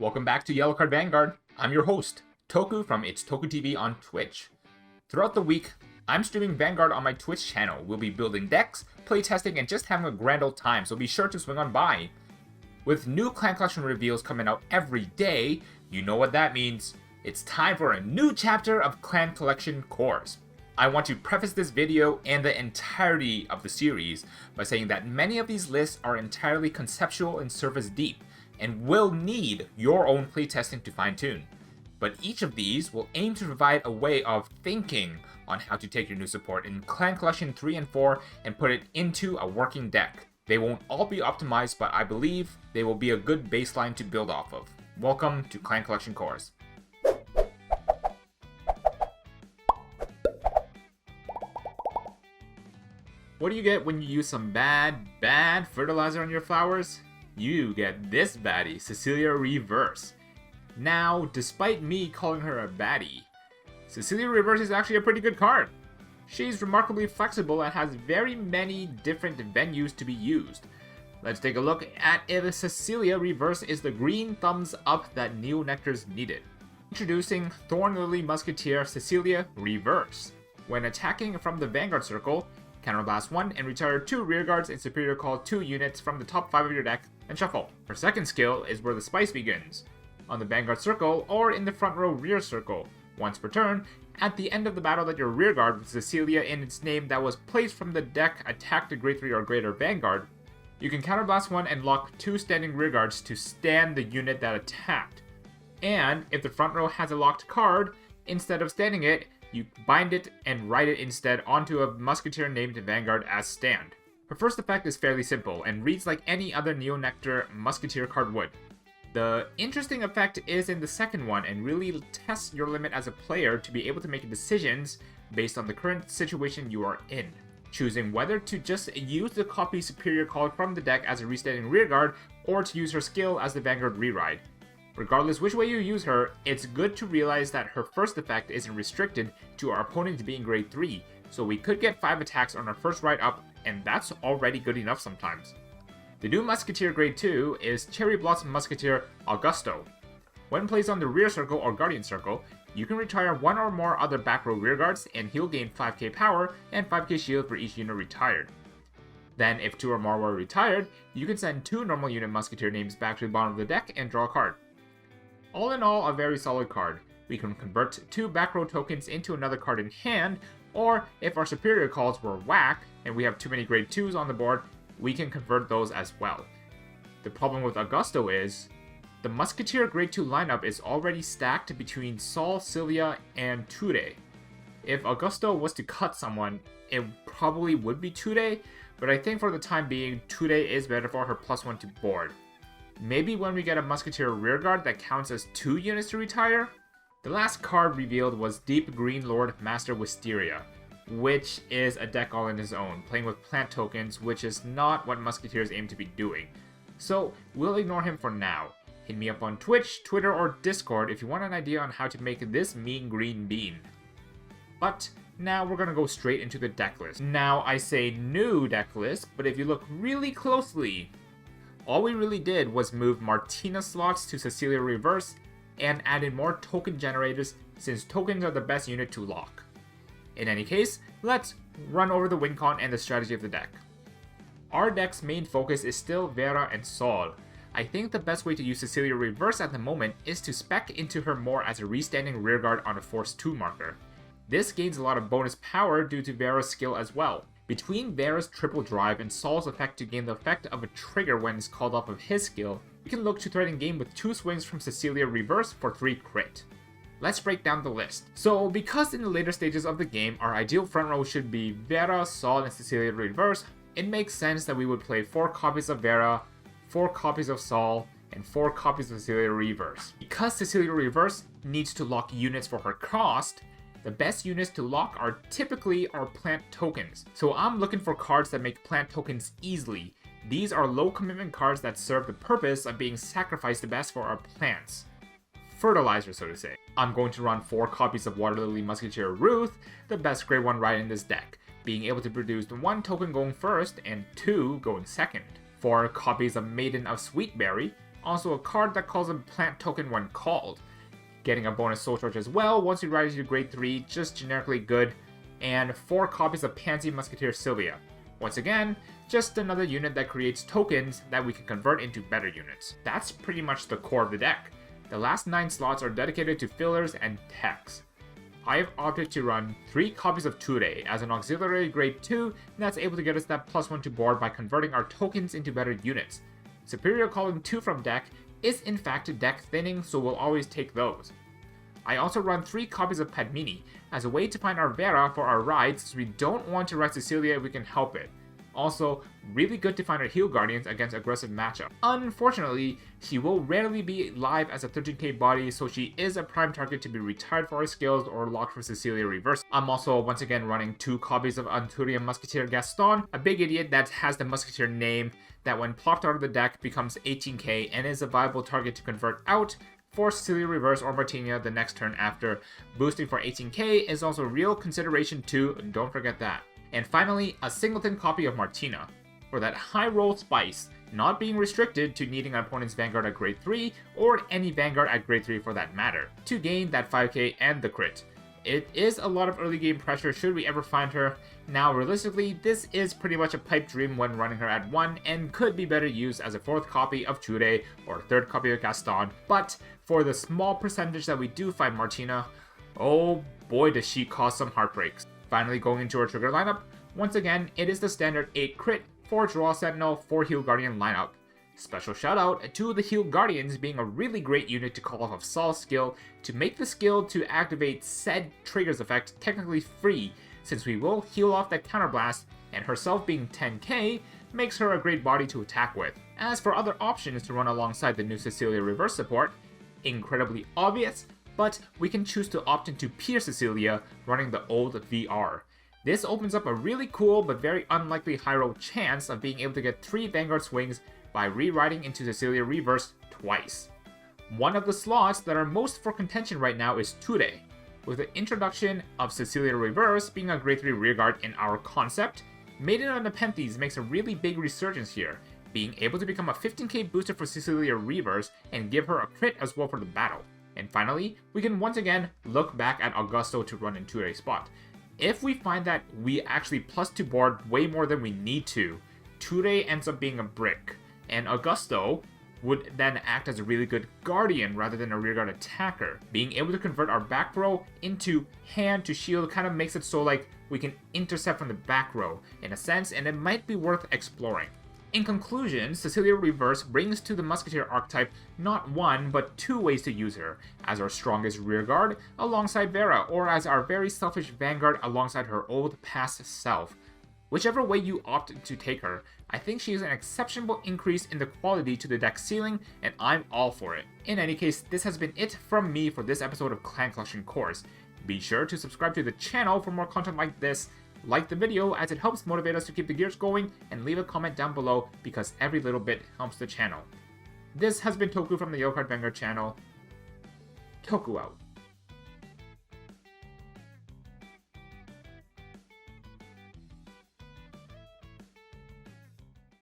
Welcome back to YellowCard Vanguard. I'm your host, Toku from It's Toku TV on Twitch. Throughout the week, I'm streaming Vanguard on my Twitch channel. We'll be building decks, playtesting, and just having a grand old time, so be sure to swing on by. With new clan collection reveals coming out every day, you know what that means. It's time for a new chapter of clan collection cores. I want to preface this video and the entirety of the series by saying that many of these lists are entirely conceptual and surface deep, and will need your own playtesting to fine-tune. But each of these will aim to provide a way of thinking on how to take your new support in Clan Collection 3 and 4 and put it into a working deck. They won't all be optimized, but I believe they will be a good baseline to build off of. Welcome to Clan Collection Cores. What do you get when you use some bad fertilizer on your flowers? You get this baddie, Cecilia Reverse. Now, despite me calling her a baddie, Cecilia Reverse is actually a pretty good card. She's remarkably flexible and has very many different venues to be used. Let's take a look at if Cecilia Reverse is the green thumbs up that Neo-Nectars needed. Introducing Thorn Lily Musketeer Cecilia Reverse. When attacking from the Vanguard circle, counterblast 1 and retire 2 rearguards and superior call 2 units from the top 5 of your deck and shuffle. Her second skill is where the spice begins. On the Vanguard circle or in the front row rear circle. Once per turn, at the end of the battle that your rearguard with Cecilia in its name that was placed from the deck attacked a grade 3 or greater Vanguard, you can counterblast 1 and lock 2 standing rearguards to stand the unit that attacked. And if the front row has a locked card, instead of standing it, you bind it and write it instead onto a musketeer named Vanguard as stand. Her first effect is fairly simple and reads like any other Neo-Nectar musketeer card would. The interesting effect is in the second one and really tests your limit as a player to be able to make decisions based on the current situation you are in, choosing whether to just use the copy superior card from the deck as a restanding rearguard or to use her skill as the Vanguard reride. Regardless which way you use her, it's good to realize that her first effect isn't restricted to our opponent being grade 3, so we could get 5 attacks on our first ride up, and that's already good enough sometimes. The new Musketeer grade 2 is Cherry Blossom Musketeer Augusto. When placed on the rear circle or guardian circle, you can retire 1 or more other back row rearguards and he'll gain 5k power and 5k shield for each unit retired. Then, if 2 or more were retired, you can send 2 normal unit Musketeer names back to the bottom of the deck and draw a card. All in all, a very solid card. We can convert 2 back row tokens into another card in hand, or if our superior calls were whack and we have too many grade 2s on the board, we can convert those as well. The problem with Augusto is, the Musketeer grade 2 lineup is already stacked between Sol, Sylvia, and Ture. If Augusto was to cut someone, it probably would be Ture, but I think for the time being, Ture is better for her +1 to board. Maybe when we get a Musketeer rearguard that counts as 2 units to retire? The last card revealed was Deep Green Lord Master Wisteria, which is a deck all in his own, playing with plant tokens, which is not what Musketeers aim to be doing. So we'll ignore him for now. Hit me up on Twitch, Twitter, or Discord if you want an idea on how to make this mean green bean. But now we're gonna go straight into the deck list. Now I say new deck list, but if you look really closely, all we really did was move Martina slots to Cecilia Reverse and added more token generators since tokens are the best unit to lock. In any case, let's run over the win con and the strategy of the deck. Our deck's main focus is still Vera and Sol. I think the best way to use Cecilia Reverse at the moment is to spec into her more as a restanding rearguard on a Force 2 marker. This gains a lot of bonus power due to Vera's skill as well. Between Vera's triple drive and Sol's effect to gain the effect of a trigger when it's called off of his skill, we can look to threaten game with 2 swings from Cecilia Reverse for 3 crit. Let's break down the list. So, because in the later stages of the game, our ideal front row should be Vera, Sol, and Cecilia Reverse, it makes sense that we would play 4 copies of Vera, 4 copies of Sol, and 4 copies of Cecilia Reverse. Because Cecilia Reverse needs to lock units for her cost, the best units to lock are typically our plant tokens. So I'm looking for cards that make plant tokens easily. These are low commitment cards that serve the purpose of being sacrificed the best for our plants. Fertilizer, so to say. I'm going to run 4 copies of Water Lily Musketeer Ruth, the best grade 1 ride in this deck, being able to produce 1 token going first and 2 going second. 4 copies of Maiden of Sweetberry, Also a card that calls a plant token when called. Getting a bonus soul charge as well once you rise to grade 3, just generically good. And 4 copies of Pansy Musketeer Sylvia. Once again, just another unit that creates tokens that we can convert into better units. That's pretty much the core of the deck. The last 9 slots are dedicated to fillers and techs. I have opted to run 3 copies of Ture as an auxiliary grade 2 that's able to get us that +1 to board by converting our tokens into better units. Superior calling 2 from deck is in fact deck thinning, so we'll always take those. I also run 3 copies of Padmini as a way to find our Vera for our rides, since we don't want to ride Cecilia if we can help it. Also, really good to find our Heal Guardians against aggressive matchup. Unfortunately, she will rarely be live as a 13k body, so she is a prime target to be retired for her skills or locked for Cecilia Reverse. I'm also once again running 2 copies of Anturian Musketeer Gaston, a big idiot that has the Musketeer name that when plopped out of the deck becomes 18k and is a viable target to convert out for Cecilia Reverse or Martina the next turn after. Boosting for 18k is also real consideration too, don't forget that. And finally, a singleton copy of Martina, for that high roll spice, not being restricted to needing an opponent's Vanguard at grade 3, or any Vanguard at grade 3 for that matter, to gain that 5k and the crit. It is a lot of early game pressure should we ever find her. Now realistically, this is pretty much a pipe dream when running her at 1 and could be better used as a 4th copy of Ture or 3rd copy of Gaston, but for the small percentage that we do find Martina, oh boy does she cause some heartbreaks. Finally going into our trigger lineup, once again it is the standard 8 crit, 4 draw sentinel, 4 heal guardian lineup. Special shout out to the heal guardians being a really great unit to call off of Saul's skill to make the skill to activate said triggers effect technically free, since we will heal off that counterblast, and herself being 10k makes her a great body to attack with. As for other options to run alongside the new Cecilia Reverse support, incredibly obvious, but we can choose to opt into Pure Cecilia running the old VR. This opens up a really cool but very unlikely high roll chance of being able to get 3 Vanguard swings by rewriting into Cecilia Reverse twice. One of the slots that are most for contention right now is Ture, with the introduction of Cecilia Reverse being a grade 3 rearguard in our concept. Maiden on Nepenthes makes a really big resurgence here, being able to become a 15k booster for Cecilia Reverse and give her a crit as well for the battle. And finally, we can once again look back at Augusto to run in Ture's spot. If we find that we actually +2 board way more than we need to, Ture ends up being a brick, and Augusto would then act as a really good guardian rather than a rearguard attacker. Being able to convert our back row into hand to shield kind of makes it so like we can intercept from the back row in a sense, and it might be worth exploring. In conclusion, Cecilia Reverse brings to the Musketeer archetype not 1 but 2 ways to use her, as our strongest rearguard alongside Vera, or as our very selfish Vanguard alongside her old past self. Whichever way you opt to take her, I think she is an exceptional increase in the quality to the deck ceiling, and I'm all for it. In any case, this has been it from me for this episode of Clan Collection Course. Be sure to subscribe to the channel for more content like this, like the video as it helps motivate us to keep the gears going, and leave a comment down below because every little bit helps the channel. This has been Toku from the YellowCard Vanguard channel. Toku out.